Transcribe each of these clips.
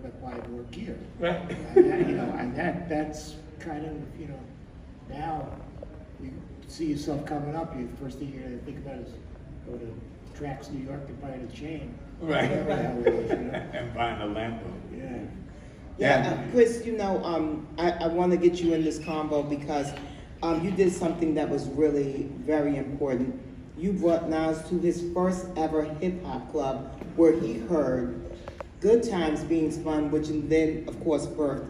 that's why I work here. Right. And that, and that's kind of, now you see yourself coming up, the first thing you're going to think about is go to Tracks New York and buy a chain. Right. Whatever the hell it is, And buying a Lambo. Yeah. Yeah, Chris, I want to get you in this combo because you did something that was really very important. You brought Niles to his first ever hip hop club where he heard Good Times being spun, which then, of course, birthed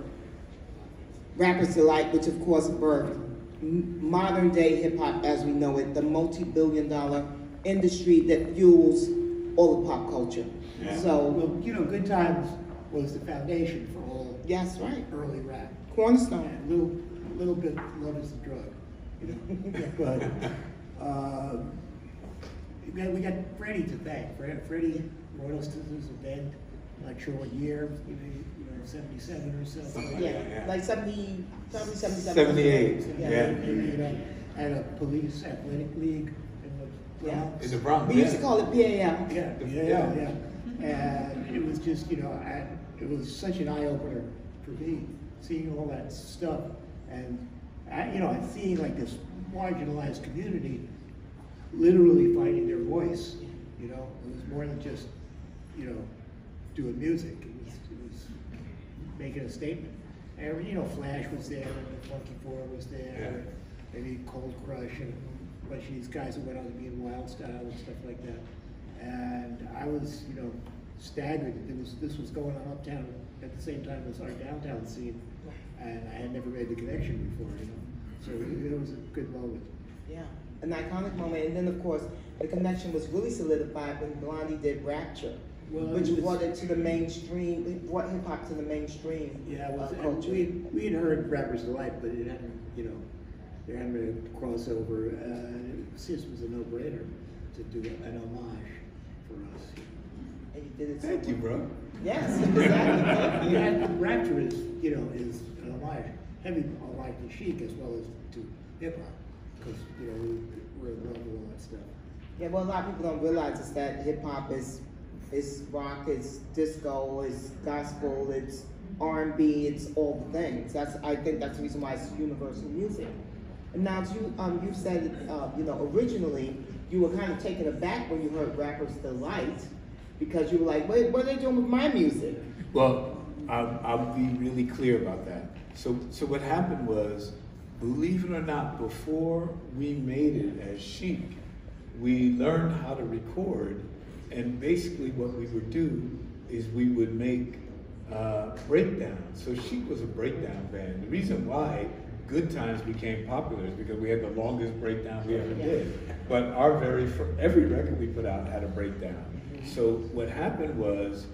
Rapper's Delight, which of course birthed modern day hip hop as we know it, the multi-billion-dollar industry that fuels all of pop culture. Yeah. So, Well, Good Times was the foundation for all yes, right. early rap. Cornerstone. And little bit love is the drug, But we got Freddie to thank. Freddie brought us to this event. I'm not sure what year, 77 or so. Yeah, like 70, probably 77. 78. Yeah. Maybe, and a police athletic league in the Bronx. In the Bronx. We used to call it PAL. Yeah. And it was just, it was such an eye opener for me, seeing all that stuff, and and seeing like this marginalized community literally finding their voice. It was more than just, doing music. It was making a statement. And Flash was there, and the Funky Four was there, maybe Cold Crush, and a bunch of these guys who went on to be in Wild Style and stuff like that. And I was, staggered that this was going on uptown at the same time as our downtown scene, and I had never made the connection before, So it was a good moment. Yeah, an iconic moment. And then, of course, the connection was really solidified when Blondie did Rapture, which brought it to the mainstream, it brought hip hop to the mainstream. Yeah, culture. we had heard Rapper's Delight, but it hadn't, there hadn't been a crossover. It was a no-brainer to do an homage for us. And you did it. Thank you, bro. Yes, exactly. Yeah, Rapture is an homage, heavy homage to Chic as well as to hip hop, because we're in love with all that stuff. Yeah, well, a lot of people don't realize is that hip hop is rock, it's disco, it's gospel, it's R&B, it's all the things. I think that's the reason why it's universal music. And now you said originally you were kind of taken aback when you heard Rapper's Delight, because you were like, wait, what are they doing with my music? Well, I'll be really clear about that. So what happened was, believe it or not, before we made it as Chic, we learned how to record, and basically what we would do is we would make breakdowns. So Chic was a breakdown band. The reason why Good Times became popular is because we had the longest breakdown we ever did. But every record we put out had a breakdown. So what happened was,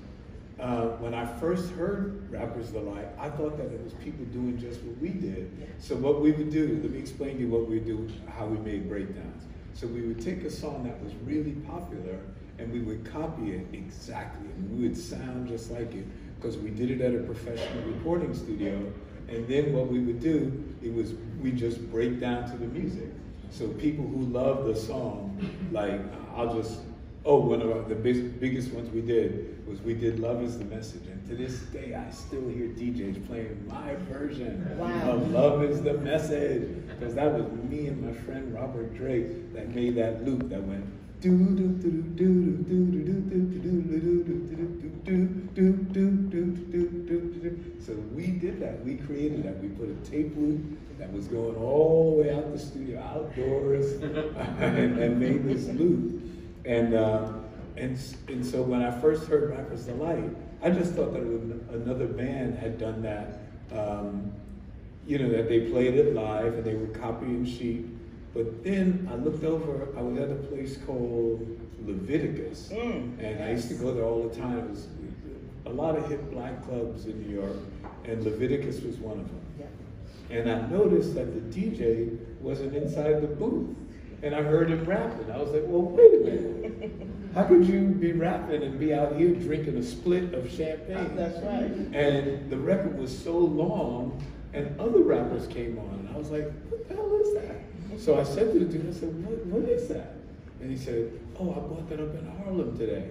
when I first heard Rapper's Delight, I thought that it was people doing just what we did. So what we would do, let me explain to you what we would do, how we made breakdowns. So we would take a song that was really popular and we would copy it exactly. And we would sound just like it because we did it at a professional recording studio. And then what we would do, we just break down to the music. So people who love the song, like one of the biggest ones we did was we did Love Is the Message. And to this day, I still hear DJs playing my version of Love Is the Message. Because that was me and my friend Robert Drake that made that loop that went do do do do do do do do. So we did that. We created that. We put a tape loop that was going all the way out the studio, outdoors, and made this loop. And so when I first heard Rapper's Delight, I just thought that another band had done that, that they played it live and they were copying Chic. But then I looked over, I was at a place called Leviticus, and I used to go there all the time. It was a lot of hip black clubs in New York, and Leviticus was one of them. Yeah. And I noticed that the DJ wasn't inside the booth. And I heard him rapping. I was like, well, wait a minute. How could you be rapping and be out here drinking a split of champagne? That's right. And the record was so long, and other rappers came on. And I was like, what the hell is that? So I said to the dude, I said, what is that? And he said, oh, I bought that up in Harlem today.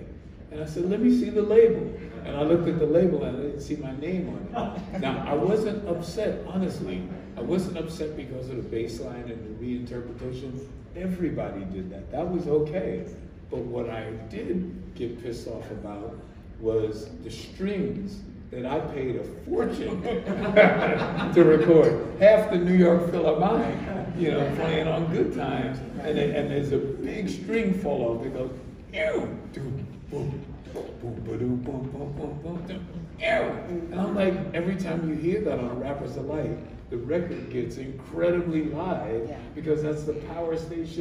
And I said, let me see the label. And I looked at the label and I didn't see my name on it. Now, I wasn't upset, honestly. I wasn't upset because of the bass line and the reinterpretation. Everybody did that. That was okay. But what I did get pissed off about was the strings that I paid a fortune to record. Half the New York Philharmonic, playing on Good Times, and there's a big string fall off that goes, ew, boom, boom, boom, boom, boom, boom, boom, boom, ew. And I'm like, every time you hear that on Rappers Delight, the record gets incredibly live because that's the power station.